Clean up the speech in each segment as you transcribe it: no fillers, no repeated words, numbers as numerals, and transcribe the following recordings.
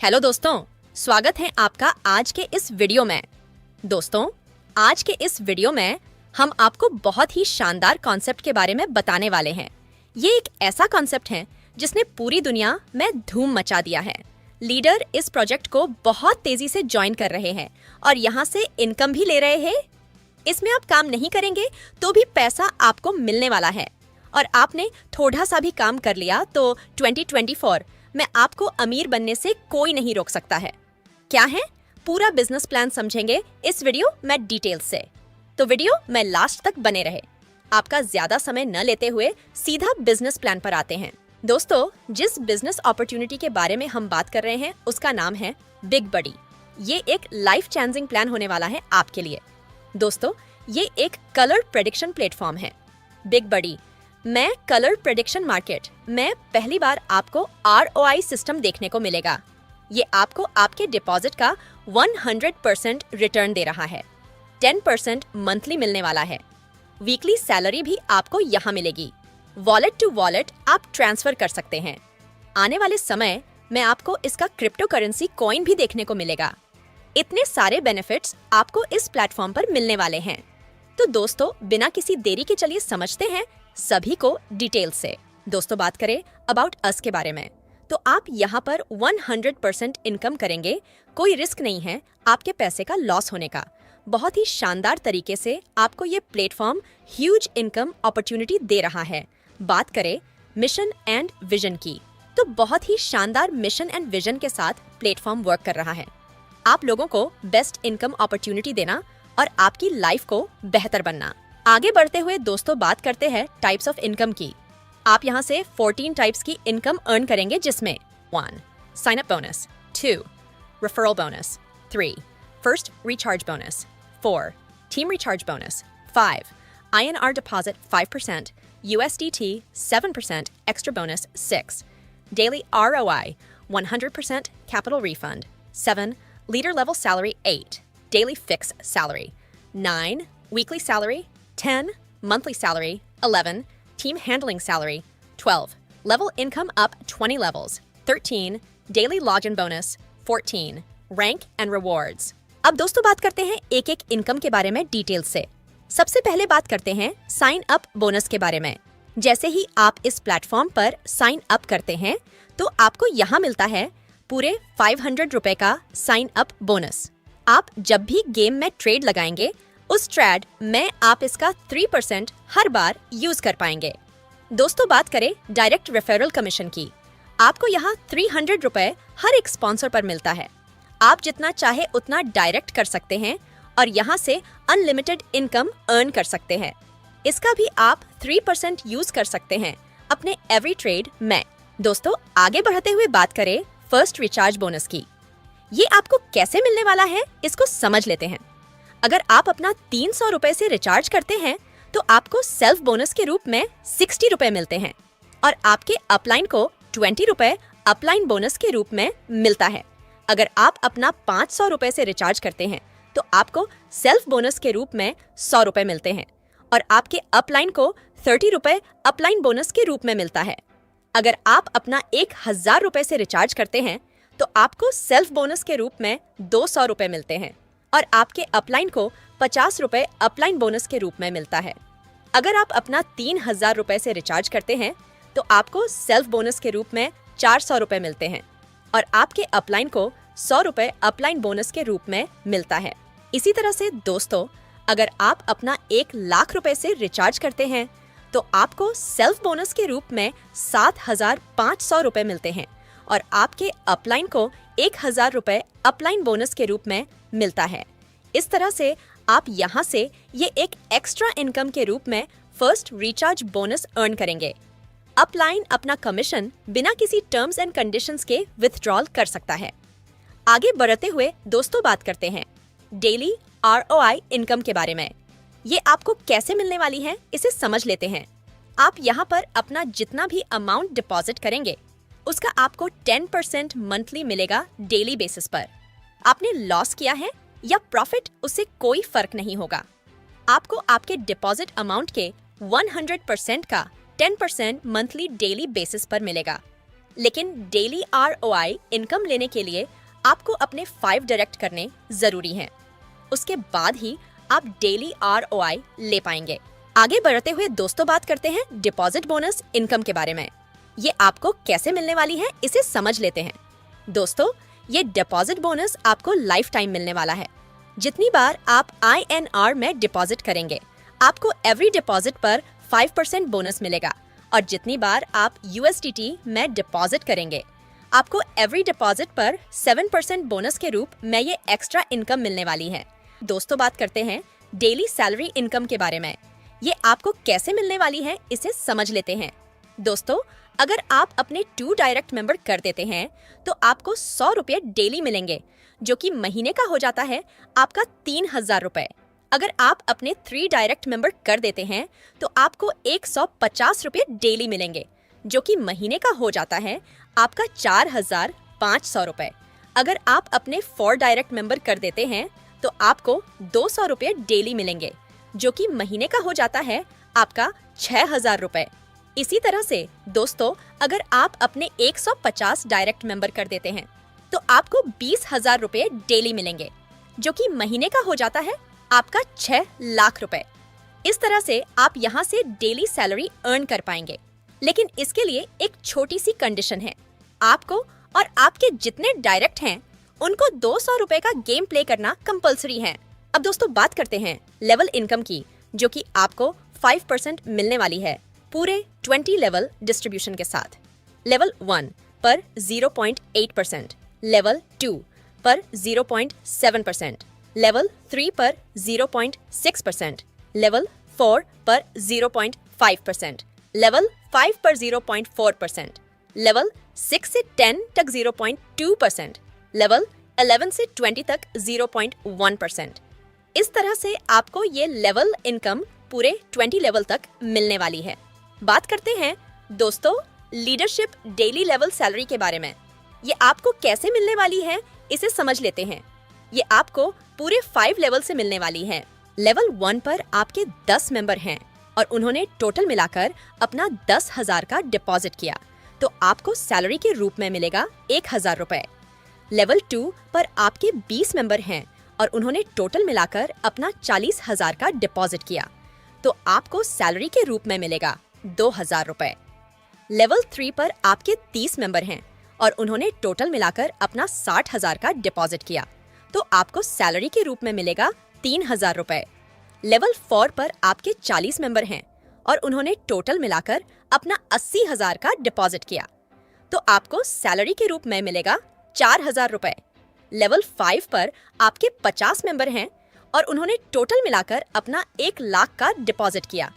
Hello दोस्तों, स्वागत है आपका आज के इस वीडियो में। दोस्तों, आज के इस वीडियो में हम आपको बहुत ही शानदार कॉन्सेप्ट के बारे में बताने वाले हैं। ये एक ऐसा कॉन्सेप्ट है जिसने पूरी दुनिया में धूम मचा दिया है। लीडर इस प्रोजेक्ट को बहुत तेजी से ज्वाइन कर रहे हैं और यहाँ से इनकम भी ले रहे हैं। इसमें आप काम नहीं करेंगे तो भी पैसा आपको मिलने वाला है और आपने थोड़ा सा भी काम कर लिया तो 2024 में आपको अमीर बनने से कोई नहीं रोक सकता है। क्या है? पूरा बिजनेस प्लान समझेंगे इस वीडियो में डिटेल से, तो वीडियो में लास्ट तक बने रहे। आपका ज्यादा समय न लेते हुए सीधा बिजनेस प्लान पर आते हैं। दोस्तों, जिस बिजनेस अपॉर्चुनिटी के बारे में हम बात कर रहे हैं उसका नाम है बिग बडी। ये एक लाइफ चेंजिंग प्लान होने वाला है आपके लिए। दोस्तों, ये एक कलर प्रेडिक्शन प्लेटफॉर्म है। बिग बडी में कलर प्रेडिक्शन मार्केट में पहली बार आपको ROI सिस्टम देखने को मिलेगा। ये आपको आपके डिपॉजिट का 100% रिटर्न दे रहा है। 10% मंथली मिलने वाला है। वीकली सैलरी भी आपको यहाँ मिलेगी। वॉलेट टू वॉलेट आप ट्रांसफर कर सकते हैं। आने वाले समय में आपको इसका क्रिप्टो करेंसी कॉइन भी देखने को मिलेगा। इतने सारे बेनिफिट्स आपको इस प्लेटफॉर्म पर मिलने वाले हैं। तो दोस्तों, बिना किसी देरी के चलिए समझते हैं सभी को डिटेल से। दोस्तों, बात करें अबाउट अस के बारे में, तो आप यहाँ पर 100% इनकम करेंगे। कोई रिस्क नहीं है आपके पैसे का लॉस होने का। बहुत ही शानदार तरीके से आपको ये प्लेटफॉर्म ह्यूज इनकम अपॉर्चुनिटी दे रहा है। बात करें मिशन एंड विजन की, तो बहुत ही शानदार मिशन एंड विजन के साथ प्लेटफॉर्म वर्क कर रहा है। आप लोगों को बेस्ट इनकम अपॉर्चुनिटी देना और आपकी लाइफ को बेहतर बनना। आगे बढ़ते हुए दोस्तों, बात करते हैं टाइप्स ऑफ इनकम की। आप यहाँ से 14 टाइप्स की इनकम अर्न करेंगे, जिसमें 1. Sign up bonus, 2. Referral bonus, 3. First recharge bonus, 4. Team recharge bonus, 5. INR deposit 5%, USDT 7%, extra bonus 6. Daily ROI 100% capital refund, 7. Leader level salary 8. Daily fixed salary 9. Weekly salary 10. Monthly salary 11. Team handling salary 12. Level income up 20 levels 13. Daily login bonus 14. Rank and rewards। अब दोस्तों, बात करते हैं एक एक income के बारे में डिटेल से। सबसे पहले बात करते हैं साइन अप बोनस के बारे में। जैसे ही आप इस प्लेटफॉर्म पर साइन अप करते हैं तो आपको यहाँ मिलता है पूरे 500 रुपए का साइन अप बोनस। आप जब भी गेम में ट्रेड लगाएंगे उस ट्रेड में आप इसका 3% हर बार यूज कर पाएंगे। दोस्तों, बात करें डायरेक्ट रेफरल कमीशन की, आपको यहाँ 300 रुपए हर एक स्पॉन्सर पर मिलता है। आप जितना चाहे उतना डायरेक्ट कर सकते हैं और यहाँ से अनलिमिटेड इनकम अर्न कर सकते हैं। इसका भी आप 3% यूज कर सकते हैं अपने एवरी ट्रेड में। दोस्तों, आगे बढ़ते हुए बात करें फर्स्ट रिचार्ज बोनस की। ये आपको कैसे मिलने वाला है, इसको समझ लेते हैं। अगर आप अपना 300 रुपए से रिचार्ज करते हैं तो आपको सेल्फ बोनस के रूप में 60 रुपए मिलते हैं और आपके अपलाइन को 20 रुपए अपलाइन बोनस के रूप में मिलता है। अगर आप अपना 500 रुपए से रिचार्ज करते हैं तो आपको सेल्फ बोनस के रूप में 100 रुपए मिलते हैं और आपके अपलाइन को 30 रुपए अपलाइन बोनस के रूप में मिलता है। अगर आप अपना 1000 रुपए से रिचार्ज करते हैं तो आपको सेल्फ बोनस के रूप में 200 रुपए मिलते हैं और आपके अपलाइन को 50 रुपए अपलाइन बोनस के रूप में मिलता है। अगर आप अपना 3000 रुपए से रिचार्ज करते हैं तो आपको सेल्फ बोनस के रूप में 400 रुपए मिलते हैं और आपके अपलाइन को 100 रुपए अपलाइन बोनस के रूप में मिलता है। इसी तरह से दोस्तों, अगर आप अपना 1,00,000 रुपए से रिचार्ज करते हैं तो आपको सेल्फ बोनस के रूप में 7,500 रुपए मिलते हैं और आपके अपलाइन को 1,000 रुपए अपलाइन बोनस के रूप में मिलता है। इस तरह से आप यहाँ से ये एक एक्स्ट्रा इनकम के रूप में फर्स्ट रिचार्ज बोनस अर्न करेंगे। अपलाइन अपना कमीशन बिना किसी टर्म्स एंड कंडीशंस के विथड्रॉल कर सकता है। आगे बढ़ते हुए दोस्तों, बात करते हैं डेली ROI इनकम के बारे में। ये आपको कैसे मिलने वाली है, इसे समझ लेते हैं। आप यहाँ पर अपना जितना भी अमाउंट डिपॉजिट करेंगे उसका आपको 10% मंथली मिलेगा डेली बेसिस पर। आपने लॉस किया है या प्रॉफिट, उससे कोई फर्क नहीं होगा। आपको आपके डिपॉजिट अमाउंट के 100% का 10% मंथली डेली बेसिस पर मिलेगा। लेकिन डेली ROI इनकम लेने के लिए आपको अपने 5 डायरेक्ट करने जरूरी हैं। उसके बाद ही आप डेली ROI ले पाएंगे। आगे बढ़ते हुए दोस्तों बात करते हैं डिपॉजिट बोनस इनकम के बारे में। ये आपको कैसे मिलने वाली है इसे समझ लेते हैं। दोस्तों, ये डिपॉजिट बोनस आपको लाइफ टाइम मिलने वाला है। जितनी बार आप INR में डिपॉजिट करेंगे, आपको एवरी डिपॉजिट पर 5% बोनस मिलेगा और जितनी बार आप USDT में डिपॉजिट करेंगे, आपको एवरी डिपॉजिट पर 7% बोनस के रूप में ये एक्स्ट्रा इनकम मिलने वाली है। दोस्तों, बात करते हैं डेली सैलरी इनकम के बारे में। ये आपको कैसे मिलने वाली है इसे समझ लेते हैं। दोस्तों, अगर आप अपने 2 डायरेक्ट मेंबर कर देते हैं तो आपको 100 रुपये डेली मिलेंगे, जो कि महीने का हो जाता है आपका 3000 रुपये। अगर आप अपने 3 डायरेक्ट मेंबर कर देते हैं तो आपको 150 रुपये डेली मिलेंगे, जो कि महीने का हो जाता है आपका 4500 रुपये। अगर आप अपने 4 डायरेक्ट मेंबर कर देते हैं तो आपको 200 रुपये डेली मिलेंगे, जो कि महीने का हो जाता है आपका 6000 रुपये। इसी तरह से दोस्तों, अगर आप अपने 150 डायरेक्ट मेंबर कर देते हैं तो आपको 20,000 रुपये डेली मिलेंगे, जो कि महीने का हो जाता है आपका 6 लाख रुपए। इस तरह से आप यहाँ से डेली सैलरी अर्न कर पाएंगे। लेकिन इसके लिए एक छोटी सी कंडीशन है। आपको और आपके जितने डायरेक्ट हैं उनको 200 रुपए का गेम प्ले करना कंपलसरी है। अब दोस्तों, बात करते हैं लेवल इनकम की, जो कि आपको 5% मिलने वाली है पूरे 20 लेवल डिस्ट्रीब्यूशन के साथ। लेवल 1 पर 0.8%, लेवल 2 पर 0.7%, लेवल 3 पर 0.6%, लेवल 4 पर 0.5%, लेवल 5 पर 0.4%, लेवल 6 से 10 तक 0.2%, लेवल 11 से 20 तक 0.1%। इस तरह से आपको ये लेवल इनकम पूरे 20 लेवल तक मिलने वाली है। बात करते हैं दोस्तों लीडरशिप डेली लेवल सैलरी के बारे में। ये आपको कैसे मिलने वाली है इसे समझ लेते हैं। ये आपको पूरे 5 लेवल से मिलने वाली है। लेवल 1 पर आपके 10 मेंबर हैं और उन्होंने टोटल मिलाकर अपना 10,000 का डिपॉजिट किया, तो आपको सैलरी के रूप में मिलेगा 1,000 रुपए। लेवल 2 पर आपके 20 मेंबर हैं और उन्होंने टोटल मिलाकर अपना 40,000 का डिपॉजिट किया, तो आपको सैलरी के रूप में मिलेगा 2,000 रुपए। लेवल 3 पर आपके 30 मेंबर हैं और उन्होंने टोटल मिलाकर अपना 60,000 का डिपॉजिट किया, तो आपको सैलरी के रूप में मिलेगा 3,000 रुपए। लेवल 4 पर आपके 40 मेंबर हैं और उन्होंने टोटल मिलाकर अपना 80,000 का डिपॉजिट किया, तो आपको सैलरी के रूप में मिलेगा 4,000 रुपए। लेवल 5 पर आपके 50 मेंबर हैं और उन्होंने टोटल मिलाकर अपना 1 लाख का डिपॉजिट किया,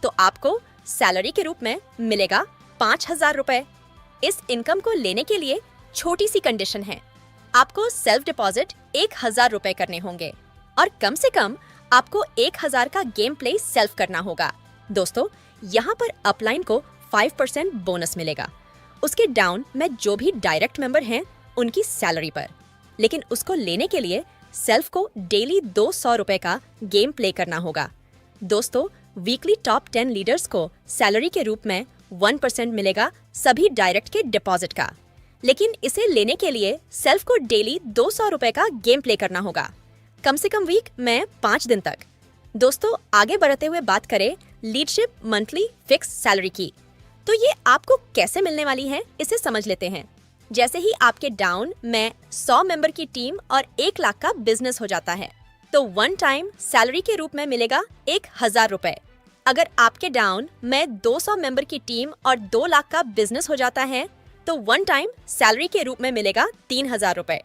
तो आपको सैलरी के रूप में मिलेगा 5,000 रुपए। इस इनकम को लेने के लिए छोटी सी कंडीशन है। आपको सेल्फ डिपॉजिट 1,000 रुपए करने होंगे और कम से कम आपको 1,000 का गेम प्ले सेल्फ करना होगा। दोस्तों, यहाँ पर अपलाइन को 5% बोनस मिलेगा, उसके डाउन में जो भी डायरेक्ट मेंबर हैं उनकी सैलरी पर। लेकिन उसको लेने के लिए सेल्फ को डेली 200 रुपए का गेम प्ले करना होगा। दोस्तों, वीकली टॉप 10 लीडर्स को सैलरी के रूप में 1% मिलेगा सभी डायरेक्ट के डिपॉजिट का। लेकिन इसे लेने के लिए सेल्फ को डेली 200 रुपए का गेम प्ले करना होगा, कम से कम वीक में 5 दिन तक। दोस्तों, आगे बढ़ते हुए बात करें लीडरशिप मंथली फिक्स सैलरी की, तो ये आपको कैसे मिलने वाली है इसे समझ लेते हैं। जैसे ही आपके डाउन में 100 मेंबर की टीम और 1 लाख का बिजनेस हो जाता है, तो 1 टाइम सैलरी के रूप में मिलेगा 1,000 रुपए। अगर आपके डाउन में 200 मेंबर की टीम और 2 लाख का बिजनेस हो जाता है, तो 1 टाइम सैलरी के रूप में मिलेगा 3,000 रुपए।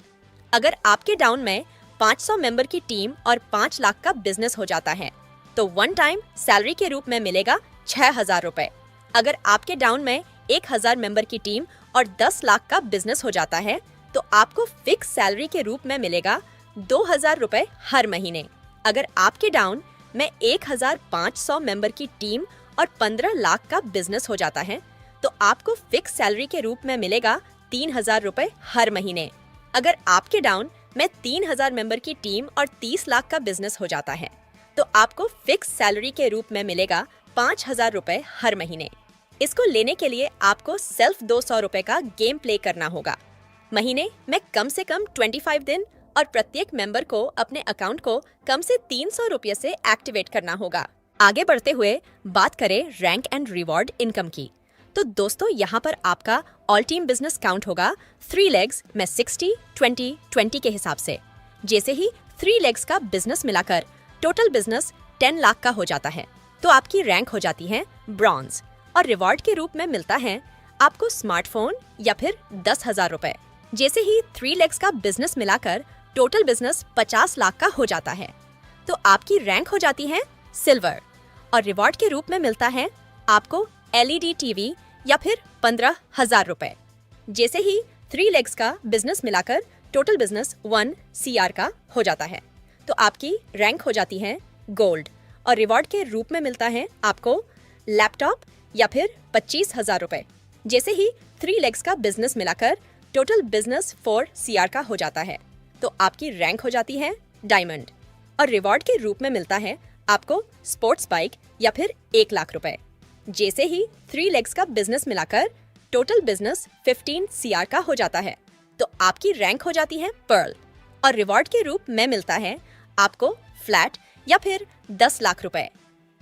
अगर आपके डाउन में 500 मेंबर की टीम और 5 लाख का बिजनेस हो जाता है, तो 1 टाइम सैलरी के रूप में मिलेगा 6,000 रुपए। अगर आपके डाउन में 1,000 मेंबर की टीम और 10 लाख का बिजनेस हो जाता है, तो आपको फिक्स सैलरी के रूप में मिलेगा 2,000 रुपए हर महीने। अगर आपके डाउन में 1,500 मेंबर की टीम और 15 लाख का बिजनेस हो जाता है, तो आपको फिक्स सैलरी के रूप में मिलेगा 3,000 रुपए हर महीने। अगर आपके डाउन में 3,000 मेंबर की टीम और 30 लाख का बिजनेस हो जाता है, तो आपको फिक्स सैलरी के रूप में मिलेगा 5,000 रुपए हर महीने। इसको लेने के लिए आपको सेल्फ 200 रुपए का गेम प्ले करना होगा। महीने में कम से कम 25 दिन और प्रत्येक मेंबर को अपने अकाउंट को कम से 300 रुपये से एक्टिवेट करना होगा। आगे बढ़ते हुए बात करें रैंक एंड रिवॉर्ड इनकम की, तो दोस्तों यहाँ पर आपका ऑल टीम बिजनेस काउंट होगा 3 लेग्स में 60, 20, 20 के हिसाब से। जैसे ही 3 लेग्स का बिजनेस मिलाकर टोटल बिजनेस 10 लाख का हो जाता है तो आपकी रैंक हो जाती है ब्रॉन्ज और रिवॉर्ड के रूप में मिलता है आपको स्मार्टफोन या फिर 10,000 रुपए। जैसे ही 3 लेग्स का बिजनेस मिलाकर टोटल बिजनेस 50 लाख का हो जाता है तो आपकी रैंक हो जाती है सिल्वर और रिवॉर्ड के रूप में मिलता है आपको LED टीवी या फिर 15,000 रुपए। जैसे ही 3 लेग्स का बिजनेस मिलाकर टोटल बिजनेस 1 CR का हो जाता है तो आपकी रैंक हो जाती है गोल्ड और रिवॉर्ड के रूप में मिलता है आपको लैपटॉप या फिर 25,000 रुपए। जैसे ही 3 लेग्स का बिजनेस मिलाकर टोटल बिजनेस 4 CR का हो जाता है तो आपकी रैंक हो जाती है डायमंड और रिवॉर्ड के रूप में मिलता है आपको स्पोर्ट्स बाइक या फिर 1 लाख रुपए। जैसे ही 3 लेग्स का बिजनेस मिलाकर टोटल बिजनेस 15 CR का हो जाता है तो आपकी रैंक हो जाती है पर्ल और रिवॉर्ड के रूप में मिलता है आपको फ्लैट या फिर 10 लाख रुपए।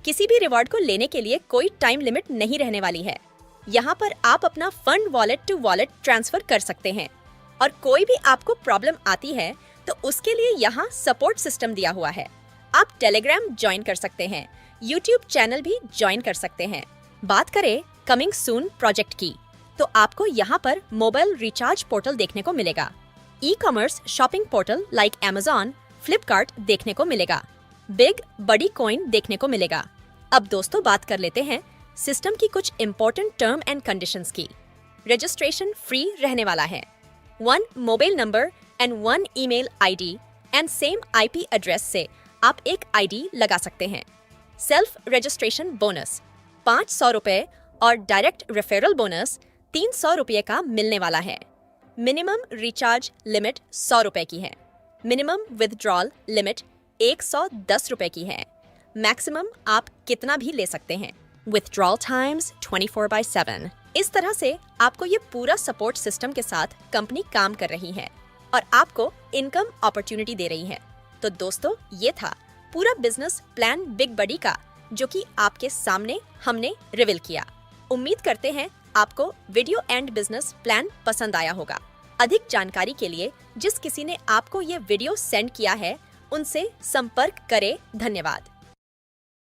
किसी भी रिवॉर्ड को लेने के लिए कोई टाइम लिमिट नहीं रहने वाली है। यहाँ पर आप अपना fund wallet to wallet transfer कर सकते हैं और कोई भी आपको प्रॉब्लम आती है तो उसके लिए यहाँ सपोर्ट सिस्टम दिया हुआ है। आप टेलीग्राम ज्वाइन कर सकते हैं, यूट्यूब चैनल भी ज्वाइन कर सकते हैं। बात करें कमिंग सून प्रोजेक्ट की, तो आपको यहाँ पर मोबाइल रिचार्ज पोर्टल देखने को मिलेगा, e-commerce shopping portal like Amazon, Flipkart देखने को मिलेगा, बिग बड़ी कॉइन देखने को मिलेगा। अब दोस्तों बात कर लेते हैं सिस्टम की कुछ इंपॉर्टेंट टर्म एंड कंडीशंस की। रजिस्ट्रेशन फ्री रहने वाला है। 1 mobile number and 1 email ID and same IP address से आप एक ID लगा सकते हैं। सेल्फ रजिस्ट्रेशन बोनस 500 रुपए और डायरेक्ट रेफरल बोनस 300 रुपये का मिलने वाला है। मिनिमम रिचार्ज लिमिट 100 रुपए की है। मिनिमम विथड्रॉल लिमिट 110 रुपए की है। मैक्सिमम आप कितना भी ले सकते हैं। Withdrawal times 24/7। इस तरह से आपको ये पूरा सपोर्ट सिस्टम के साथ कंपनी काम कर रही है और आपको इनकम अपॉर्चुनिटी दे रही है। तो दोस्तों ये था पूरा बिजनेस प्लान बिग बडी का, जो कि आपके सामने हमने रिवील किया। उम्मीद करते हैं आपको वीडियो एंड बिजनेस प्लान पसंद आया होगा। अधिक जानकारी के लिए जिस किसी ने आपको ये वीडियो सेंड किया है उनसे संपर्क करें। धन्यवाद।